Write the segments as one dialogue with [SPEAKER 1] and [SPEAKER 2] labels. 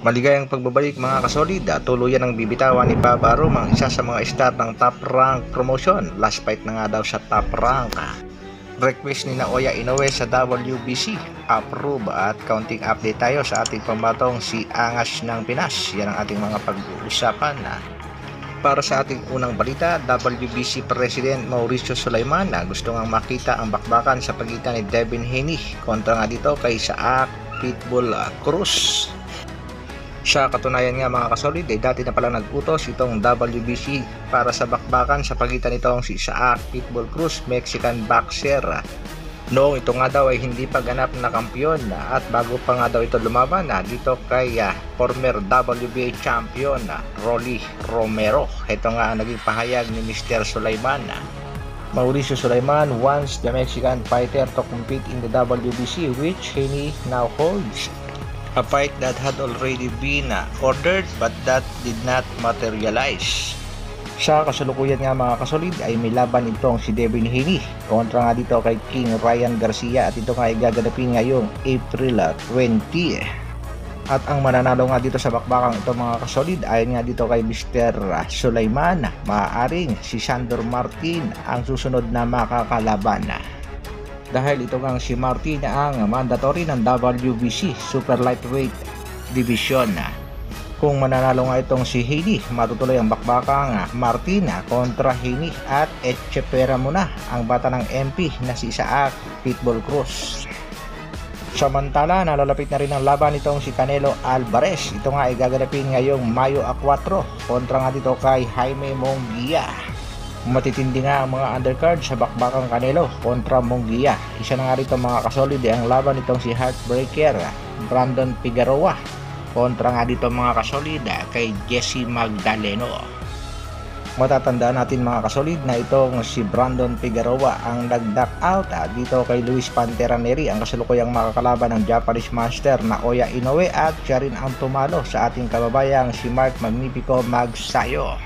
[SPEAKER 1] Maligayang pagbabalik mga kasolid, tuluyan ang bibitawan ni Bob Arum ang isa sa mga star ng Top Rank promotion. Last fight na nga daw sa Top Rank. Request ni Naoya Inoue sa WBC, approve at counting update tayo sa ating pambatong si Angas ng Pinas. Yan ang ating mga pag-uusapan. Para sa ating unang balita, WBC President Mauricio Sulaiman gusto ngang makita ang bakbakan sa pagitan ni Devin Haney kontra nga dito kay Isaac Pitbull Cruz. Sa katunayan nga mga kasolid, dati na pala nag-utos itong WBC para sa bakbakan sa pagitan nitong si Isaac Pitbull Cruz, Mexican boxer. Noong ito nga daw ay hindi pa ganap na kampiyon at bago pa nga daw ito lumaban dito kay former WBA champion Rolly Romero. Ito nga ang naging pahayag ni Mr. Sulaiman. Mauricio Sulaiman wants the Mexican fighter to compete in the WBC, which Haney now holds. A fight that had already been ordered but that did not materialize. Sa kasalukuyan nga mga kasolid ay may laban itong si Devin Haney kontra nga dito kay King Ryan Garcia at ito nga ay gaganapin ngayong April 20. At ang mananalo nga dito sa bakbakang ito mga kasolid ay nga dito kay Mr. Sulaiman, maaaring si Sandor Martin ang susunod na makakalaban. Dahil ito ngang si Martin ang mandatory ng WBC Super Lightweight Division. Kung mananalo nga itong si Haney, matutuloy ang bakbakang Martin kontra Haney at etchepera muna ang bata ng MP na si Isaac Pitbull Cruz. Samantala, nalalapit na rin ang laban nitong si Canelo Alvarez. Ito nga ay gaganapin ngayong Mayo 4 kontra nga dito kay Jaime Munguia. Matitindi nga ang mga undercard sa bakbakang Canelo kontra Munguia. Isa na nga rito mga kasolid ang laban nitong si Heartbreaker Brandon Figueroa kontra nga dito mga kasolid kay Jesse Magdaleno. Matatandaan natin mga kasolid na itong si Brandon Figueroa ang nag-duck out dito kay Luis Pantera Neri, ang kasalukuyang makakalaban ng Japanese Master Naoya Inoue, at siya rin ang tumalo sa ating kababayang si Mark Magnifico Magsayo.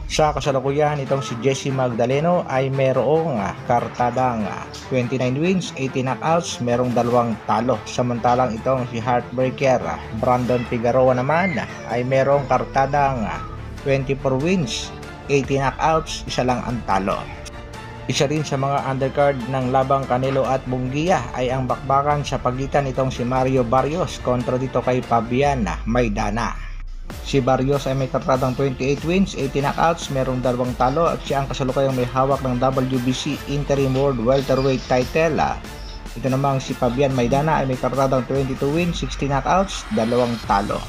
[SPEAKER 1] Sa kasalukuyan itong si Jesse Magdaleno ay merong kartadang 29 wins, 80 knockouts, merong 2 talo. Samantalang itong si Heartbreaker Brandon Figueroa naman ay merong kartadang 24 wins, 80 knockouts, 1 lang ang talo. Isa rin sa mga undercard ng labang Canelo at Munguia ay ang bakbakan sa pagitan nitong si Mario Barrios kontra dito kay Fabian Maidana. Si Barrios ay may kartadang 28 wins, 80 knockouts, merong 2 talo at siya ang kasalukuyang may hawak ng WBC Interim World Welterweight title. Ito namang si Fabian Maidana ay may kartadang 22 wins, 60 knockouts, 2 talo.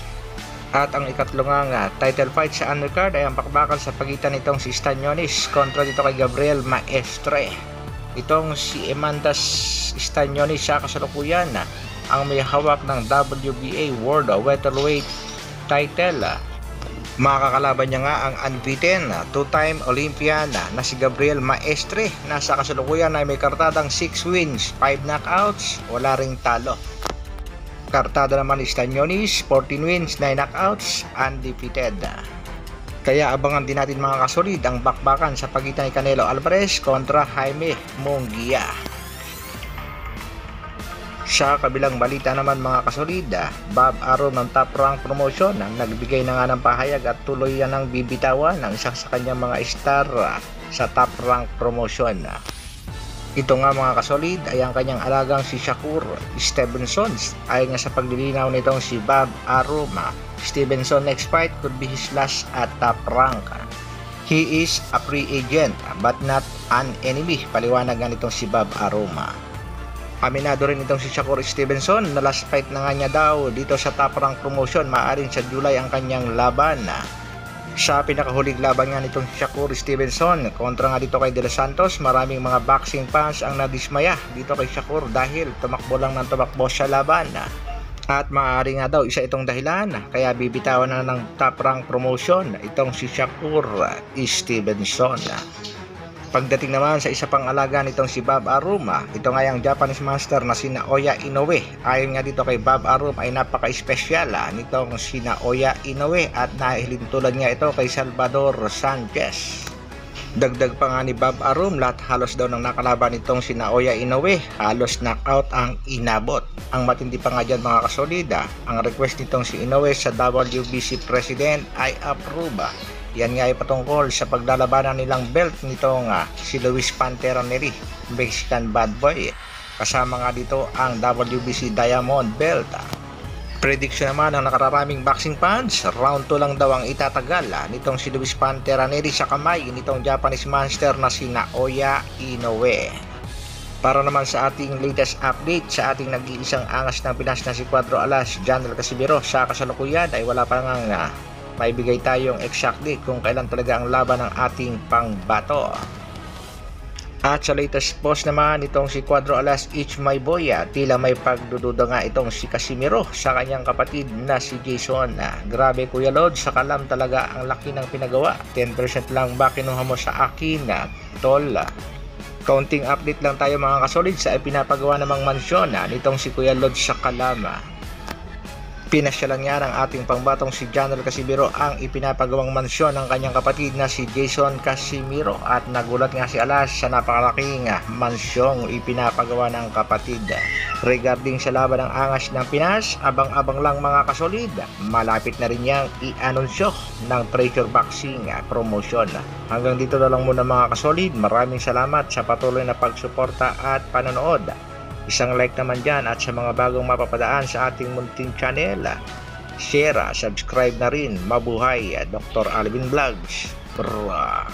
[SPEAKER 1] At ang ikatlo nga title fight sa undercard ay ang bakbakan sa pagitan nitong si Stanionis kontra dito kay Gabriel Maestre. Itong si Emandas Stanionis sa kasalukuyan ang may hawak ng WBA World Welterweight title. Makakalaban niya nga ang unbeaten 2-time Olympian na si Gabriel Maestre na sa kasalukuyan ay may kartadang 6 wins, 5 knockouts, wala ring talo. Kartada naman ni Stanionis, 14 wins, 9 knockouts, undefeated. Kaya abangan din natin mga kasolid ang bakbakan sa pagitan ni Canelo Alvarez kontra Jaime Munguia. Sa kabilang balita naman mga kasolid, Bob Arum ng Top Rank Promotion nagbigay na nga ng pahayag at tuloy yan ng bibitawan ng isa sa kanyang mga star sa Top Rank Promotion. Ito nga mga kasolid ay ang kanyang alagang si Shakur Stevenson. Ayon nga sa paglilinaw nitong si Bob Arum, Stevenson next fight could be his last at Top Rank. He is a free agent but not an enemy, paliwanag nga nitong si Bob Arum. Aminado rin itong si Shakur Stevenson na last fight na nga niya daw dito sa Top Rank Promotion, maaaring sa July ang kanyang laban. Sa pinakahuling laban nga nitong Shakur Stevenson kontra nga dito kay De Los Santos, maraming mga boxing fans ang nadismaya dito kay Shakur dahil tumakbo lang ng tumakbo sa laban. At maaari nga daw isa itong dahilan kaya bibitawan na ng Top Rank Promotion itong si Shakur Stevenson. Pagdating naman sa isa pang alaga nitong si Bob Arum, ito nga yung Japanese Master na si Naoya Inoue. Ayon nga dito kay Bob Arum ay napaka-espesyal nitong si Naoya Inoue at nahilintulan niya ito kay Salvador Sanchez. Dagdag pa nga ni Bob Arum, lahat halos daw ng nakalaban nitong si Naoya Inoue, halos knockout ang inabot. Ang matindi pa nga dyan mga kasolida, ang request nitong si Inoue sa WBC President ay approve. Yan nga ay patungkol sa paglalabanan nilang belt nitong si Luis Pantera Neri, Mexican Bad Boy. Kasama nga dito ang WBC Diamond Belt. Prediction naman ng nakararaming boxing fans, round 2 lang daw ang itatagal nitong si Luis Pantera Neri sa kamay nitong Japanese monster na si Naoya Inoue. Para naman sa ating latest update sa ating nag-iisang angas ng Pinas na si Cuadro Alas, Janel Casimiro, sa kasalukuyan ay wala pa nga maibigay tayong exact date kung kailan talaga ang laban ng ating pangbato. At sa latest post naman itong si Cuadro Alas, It's My Boy, tila may pagdududa nga itong si Casimiro sa kanyang kapatid na si Jason. Grabe Kuya Lod, sa kalam talaga ang laki ng pinagawa. 10% lang ba kinuha mo sa akin, tol? Counting update lang tayo mga kasolid sa ipinapagawa namang mansyon nitong si Kuya Lod sa Kalama. Pinasyalan nga ng ating pangbatong si Janel Casimiro ang ipinapagawang mansyon ng kanyang kapatid na si Jason Casimiro, at nagulat nga si Alas sa napakalaking mansyong ipinapagawa ng kapatid. Regarding sa laban ng angas ng Pinas, abang-abang lang mga kasolid, malapit na rin niyang i-anunsyo ng Treasure Boxing Promotion. Hanggang dito na lang muna mga kasolid, maraming salamat sa patuloy na pagsuporta at panonood. Isang like naman dyan, at sa mga bagong mapapadaan sa ating munting channel, share, subscribe na rin. Mabuhay Dr. Alvin Vlogs. Brrrr.